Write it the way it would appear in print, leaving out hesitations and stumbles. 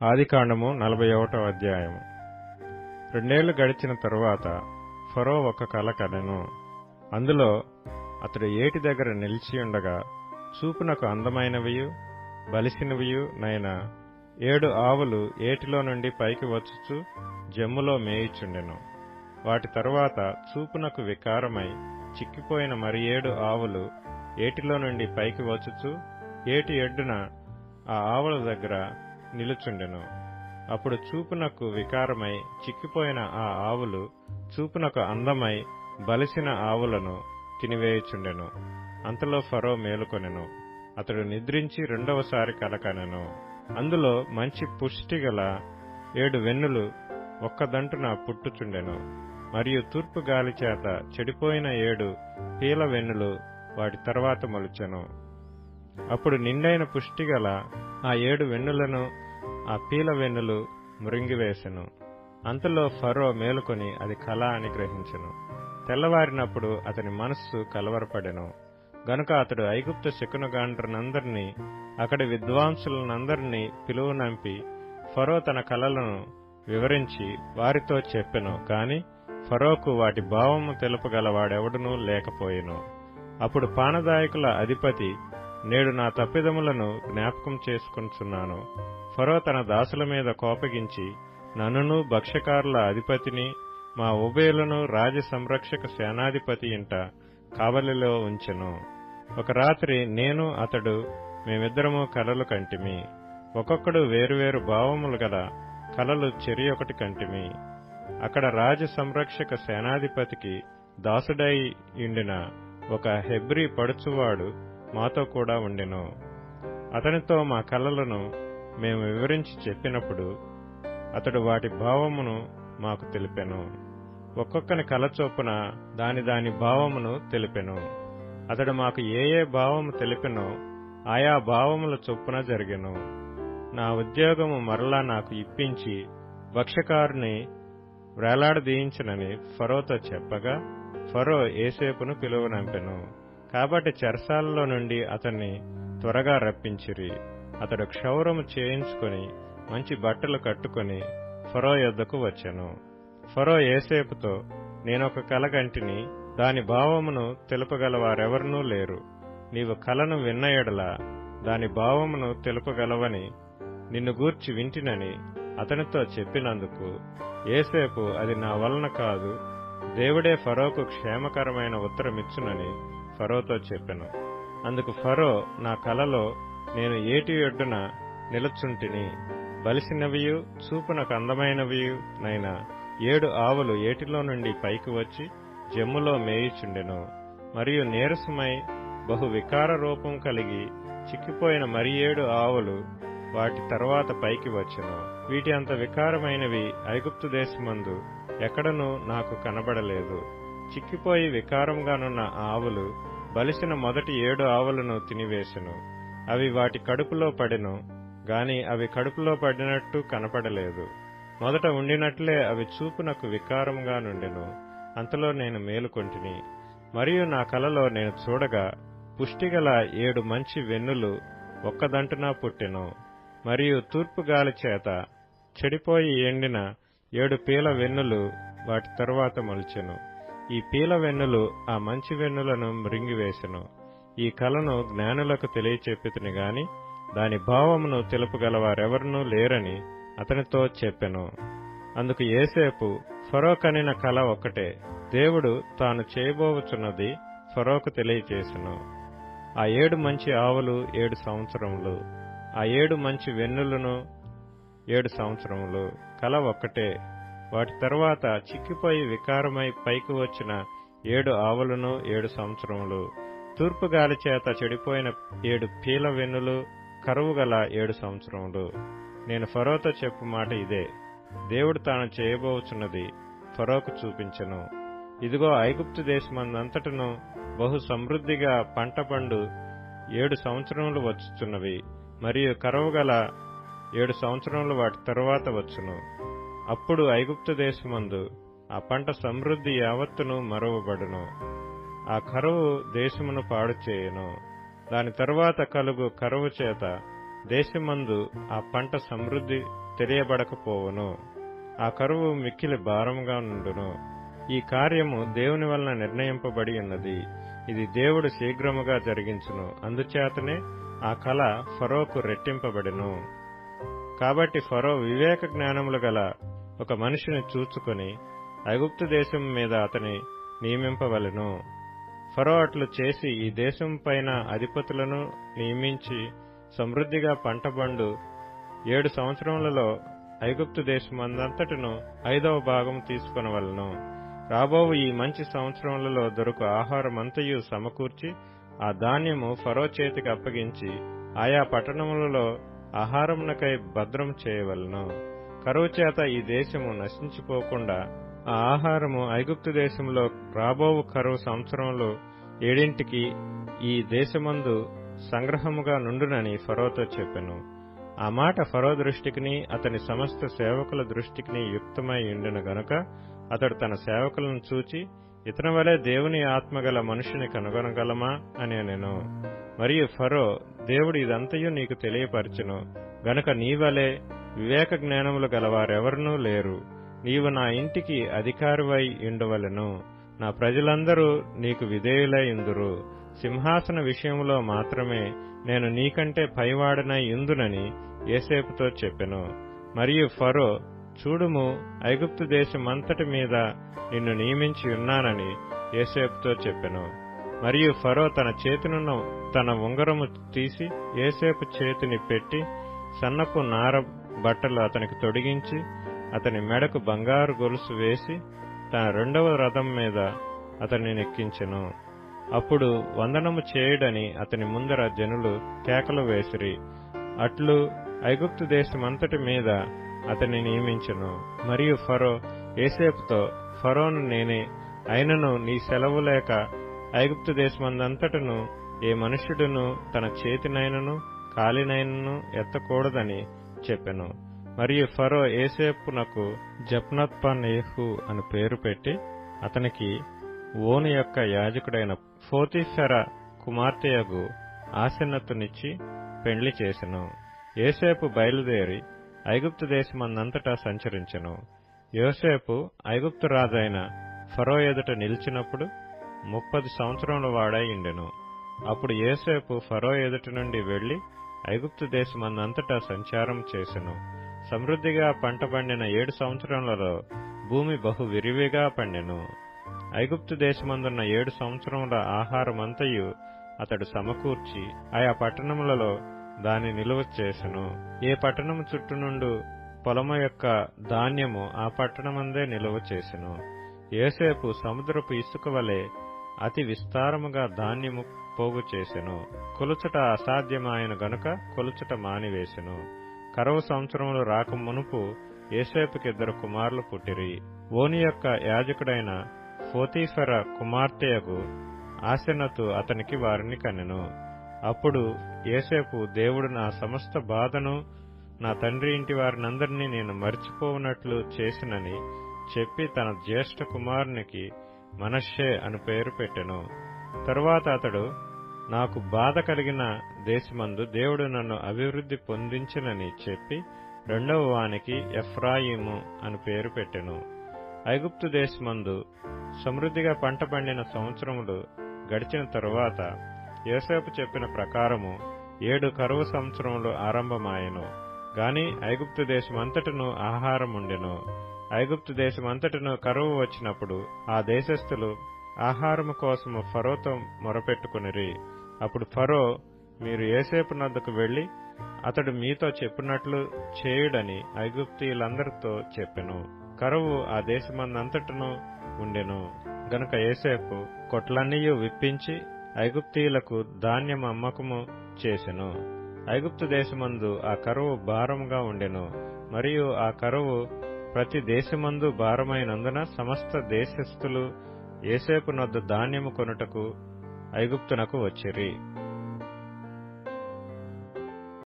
ఆదికాండము 41వ అధ్యాయము. 2 ఏళ్లు గడిచిన తరువాత ఫరో ఒక కల కనెను. అందులో అతడు ఏటి దగ్గర నిలిచియుండగా చూపునకు అందమైనవియు బలిసినవియు నైన 7 ఆవులు ఏటిలో నుండి పైకి వచ్చుచు జమ్ములో మేయుచుండెను. వాటి తరువాత చూపునకు వికారమై చిక్కిపోయిన మరి 7 ఆవులు ఏటిలో నుండి పైకి వచ్చుచు ఏటి ఎడ్డున ఆ ఆవుల దగ్గర నిలుచుండెను. అప్పుడు చూపునకు వికారమై చిక్కిపోయిన ఆ ఆవులు చూపునకు అందమై బలిసిన ఆవులను తినివేయుచుండెను. అంతలో ఫరో మేలుకొనెను. అతడు నిద్రించి రెండవసారి కలకనెను. అందులో మంచి పుష్టిగల 7 వెన్నులు ఒక్కదంటున పుట్టుచుండెను. మరియు తూర్పు గాలి చేత చెడిపోయిన 7 పీల వెన్నులు వాటి తర్వాత మొలిచెను. అప్పుడు నిండైన పుష్టిగల ఆ 7 వెన్నులను ఆ పీల వెన్నులు మృంగివేసెను. అంతలో ఫరో మేలుకొని అది కల అని గ్రహించెను. తెల్లవారినప్పుడు అతని మనస్సు కలవరపడెను. గనుక అతడు ఐగుప్తు శకునగాండ్రనందరినీ అక్కడి విద్వాంసులనందరినీ పిలువనంపి ఫరో తన కలలను వివరించి వారితో చెప్పెను. కాని ఫరోకు వాటి భావము తెలుపగల వాడెవడునూ లేకపోయెను. అప్పుడు పానదాయకుల అధిపతి, నేడు నా తప్పిదములను జ్ఞాపకం చేసుకొనుచున్నాను. ఫరో తన దాసుల మీద కోపగించి నన్నును భక్ష్యకారుల అధిపతిని మా ఉభయులను రాజ సంరక్షక సేనాధిపతి ఇంట కావలిలో ఉంచెను. ఒక రాత్రి నేను అతడు మేమిద్దరము కలలు కంటిమి. ఒక్కొక్కడు వేరువేరు భావములు గల కలలు చెరి ఒకటి కంటిమి. అక్కడ రాజ సంరక్షక సేనాధిపతికి దాసుడై ఉండిన ఒక హెబ్రీ పడుచువాడు మాతో కూడా ఉండెను. అతనితో మా కలలను మేము వివరించి చెప్పినప్పుడు అతడు వాటి భావమును మాకు తెలిపెను. ఒక్కొక్కని కల చొప్పున దాని భావమును తెలిపెను. అతడు మాకు ఏ భావము తెలిపెనో ఆయా భావముల చొప్పున జరిగెను. నా ఉద్యోగము మరలా నాకు ఇప్పించి భక్ష్యకారుని వ్రేలాడదీయించనని ఫరోతో చెప్పగా ఫరో యోసేపును పిలువనంపెను. కాబట్టి చెరసాలలో నుండి అతన్ని త్వరగా రప్పించిరి. అతడు క్షౌరము చేయించుకొని మంచి బట్టలు కట్టుకొని ఫరో యొద్దకు వచ్చెను. ఫరో యోసేపుతో, నేనొక కల కంటిని, దాని భావమును తెలుపగల వారెవరనూ లేరు. నీవు కలను విన్న ఎడల దాని భావమును తెలుపగలవని నిన్ను గూర్చి వింటినని అతనితో చెప్పినందుకు యోసేపు, అది నా వలన కాదు, దేవుడే ఫరోకు క్షేమకరమైన ఉత్తరమిచ్చునని ఫరోతో చెప్పెను. అందుకు ఫరో, నా కలలో నేను ఏటి ఒడ్డున నిలుచుంటిని. బలిసినవియు చూపునకు అందమైనవియు నైన 7 ఆవులు ఏటిలో నుండి పైకి వచ్చి జమ్ములో మేయుచుండెను. మరియు నీరసమై బహు వికార రూపం కలిగి చిక్కిపోయిన మరి 7 ఆవులు వాటి తర్వాత పైకి వచ్చెను. వీటి అంత వికారమైనవి ఐగుప్తు దేశమందు ఎక్కడనూ నాకు కనబడలేదు. చిక్కిపోయి వికారంగానున్న ఆవులు బలిసిన మొదటి 7 ఆవులను తినివేశెను. అవి వాటి కడుపులో పడెను గాని అవి కడుపులో పడినట్టు కనపడలేదు. మొదట ఉండినట్లే అవి చూపునకు వికారంగా నుండెను. అంతలో నేను మేలుకొంటిని. మరియు నా కలలో నేను చూడగా పుష్టిగల 7 మంచి వెన్నులు ఒక్కదంటున పుట్టెను. మరియు తూర్పు గాలి చేత చెడిపోయి ఎండిన 7 పీల వెన్నులు వాటి తరువాత మొలిచెను. ఈ పీల వెన్నులు ఆ మంచి వెన్నులను మృంగివేసెను. ఈ కలను జ్ఞానులకు తెలియచెప్పితిని గాని దాని భావమును తెలుపగలవారెవరనూ లేరని అతనితో చెప్పెను. అందుకు యోసేపు, ఫరో కనిన కల ఒక్కటే, దేవుడు తాను చేయబోవచున్నది ఫరోకు తెలియచేసెను. ఆ 7 మంచి ఆవులు 7 సంవత్సరములు, ఆ 7 మంచి వెన్నులను 7 సంవత్సరములు, కల ఒక్కటే. వాటి తరువాత చిక్కిపోయి వికారమై పైకి వచ్చిన 7 ఆవులను 7 సంవత్సరములు, తూర్పు గాలి చేత చెడిపోయిన 7 పీల వెన్నులు, కరువు గల 7 సంవత్సరములు. నేను ఫరోతో చెప్పు మాట ఇదే, దేవుడు తాను చేయబోచున్నది ఫరోకు చూపించెను. ఇదిగో, ఐగుప్తు దేశమందంతటను బహు సమృద్ధిగా పంట పండు 7 సంవత్సరములు వచ్చుచున్నవి. మరియు కరువు గల 7 సంవత్సరములు వాటి తరువాత వచ్చును. అప్పుడు ఐగుప్తు దేశమందు ఆ పంట సమృద్ధి యావత్తును మరువబడును. ఆ కరువు దేశమును పాడు చేయును. దాని తరువాత కలుగు కరువు చేత దేశమందు ఆ పంట సమృద్ధి తెలియబడకపోవును. ఆ కరువు మిక్కిలి భారముగా నుండును. ఈ కార్యము దేవుని వలన నిర్ణయింపబడి ఉన్నది. ఇది దేవుడు శీఘ్రముగా జరిగించును. అందుచేతనే ఆ కల ఫరోకు రెట్టింపబడెను. కాబట్టి ఫరో వివేక జ్ఞానములు గల ఒక మనిషిని చూచుకొని ఐగుప్తు దేశం మీద అతని నియమింపవలెను. ఫరో అట్లు చేసి ఈ దేశం పైన అధిపతులను నియమించి సమృద్ధిగా పంటబండు 7 సంవత్సరములలో ఐగుప్తు దేశమందంతటను 5వ భాగం తీసుకొనవలెను. రాబోవు ఈ మంచి సంవత్సరములలో దొరకు ఆహారమంతయు సమకూర్చి ఆ ధాన్యము ఫరో చేతికి అప్పగించి ఆయా పట్టణములలో ఆహారమునకై భద్రం చేయవలెను. కరువు చేత ఈ దేశము నశించిపోకుండా ఆ ఆహారము ఐగుప్తు దేశంలో రాబోవు కరువు సంవత్సరములు 7 ఈ దేశమందు సంగ్రహముగా నుండునని ఫరోతో చెప్పెను. ఆ మాట ఫరో దృష్టికిని అతని సమస్త సేవకుల దృష్టికిని యుక్తమై ఉండిన గనుక అతడు తన సేవకులను చూచి, ఇతని వలె దేవుని ఆత్మగల మనుషుని కనుగొనగలమా అని అనెను. మరియు ఫరో, దేవుడు ఇదంతయు నీకు తెలియపరచును గనుక నీవలే వివేక జ్ఞానములు గలవారెవరనూ లేరు. నీవు నా ఇంటికి అధికారివై ఉండవలెను. నా ప్రజలందరూ నీకు విధేయులై ఉందురు. సింహాసన విషయంలో మాత్రమే నేను నీకంటే పైవాడనై ఉందునని యోసేపుతో చెప్పెను. మరియు ఫరో, చూడుము, ఐగుప్తు దేశమంతటి మీద నిన్ను నియమించి ఉన్నానని యోసేపుతో చెప్పెను. మరియు ఫరో తన చేతినున్న తన ఉంగరము తీసి యోసేపు చేతిని పెట్టి సన్నపు నార బట్టలు అతనికి తొడిగించి అతని మెడకు బంగారు గొలుసు వేసి తన 2వ రథం మీద అతన్ని నెక్కించెను. అప్పుడు వందనము చేయుడని అతని ముందర జనులు కేకలు వేసిరి. అట్లు ఐగుప్తు దేశమంతటి మీద అతన్ని నియమించెను. మరియు ఫరో యోసేపుతో, ఫరోను నేనే, అయినను నీ సెలవు లేక ఐగుప్తు దేశమందంతటను ఏ మనుష్యుడును తన చేతినైనను కాలినైనను ఎత్తకూడదని చెప్పెను. మరియు ఫరో యోసేపునకు జప్నత్పనేహు అని పేరు పెట్టి అతనికి ఓను యొక్క యాజకుడైన పోతీఫెర కుమార్తెయగు ఆసెనతునిచ్చి పెండ్లి చేసెను. యోసేపు బయలుదేరి ఐగుప్తు దేశమందంతటా సంచరించెను. యోసేపు ఐగుప్తు రాజైన ఫరో ఎదుట నిలిచినప్పుడు 30 సంవత్సరముల వాడై ఉండెను. అప్పుడు యోసేపు ఫరో ఎదుట నుండి వెళ్లి ఐగుప్తు దేశమందంతటా సంచారం చేసెను. సమృద్ధిగా పంట పండిన 7 సంవత్సరములలో భూమి బహు విరివిగా పండెను. ఐగుప్తు దేశమందున్న 7 సంవత్సరముల ఆహారమంతయు అతడు సమకూర్చి ఆయా పట్టణములలో దాని నిలువ చేసెను. ఏ పట్టణము చుట్టూ నుండు పొలము యొక్క ధాన్యము ఆ పట్టణమందే నిలువ చేసెను. యోసేపు సముద్రపు ఇసుక వలె అతి విస్తారముగా ధాన్యము పోగు చేసెను. కొలుచుట అసాధ్యమాయన గనుక కొలుచుట మానివేసెను. కరువు సంవత్సరములు రాక మునుపు యోసేపుకి 2 కుమారులు పుట్టిరి. ఓని యొక్క యాజకుడైన పోతీఫెర కుమార్తెయగు ఆసెనతు అతనికి వారిని కనెను. అప్పుడు యోసేపు, దేవుడు నా సమస్త బాధను నా తండ్రి ఇంటి వారినందరినీ నేను మరిచిపోవునట్లు చేసినని చెప్పి తన జ్యేష్ఠ కుమారునికి మనష్షే అని పేరు పెట్టెను. తరువాత అతడు, నాకు బాధ కలిగిన దేశమందు దేవుడు నన్ను అభివృద్ధి పొందించినని చెప్పి 2వ వానికి ఎఫ్రాయిము అని పేరు పెట్టెను. ఐగుప్తు దేశమందు సమృద్ధిగా పంట పండిన సంవత్సరములు గడిచిన తరువాత యోసేపు చెప్పిన ప్రకారము 7 కరువు సంవత్సరములు ఆరంభమాయెను. గాని ఐగుప్తు దేశమంతటను ఆహారముండెను. ఐగుప్తు దేశమంతటను కరువు వచ్చినప్పుడు ఆ దేశస్థులు ఆహారము కోసము ఫరోతో మొరపెట్టుకునిరి. అప్పుడు ఫరో, మీరు యోసేపు నద్దకు వెళ్లి అతడు మీతో చెప్పినట్లు చేయుడని ఐగుప్తీయులందరితో చెప్పెను. కరువు ఆ దేశమందంతటను ఉండెను గనుక యోసేపు కొట్లన్నీయు విప్పించి ఐగుప్తీయులకు ధాన్యం అమ్మకము చేసెను. ఐగుప్తు దేశమందు ఆ కరువు భారముగా ఉండెను. మరియు ఆ కరువు ప్రతి దేశమందు భారమైనందున సమస్త దేశస్థులు యోసేపు నొద్ద ధాన్యము కొనుటకు ఐగుప్తునకు వచ్చిరి.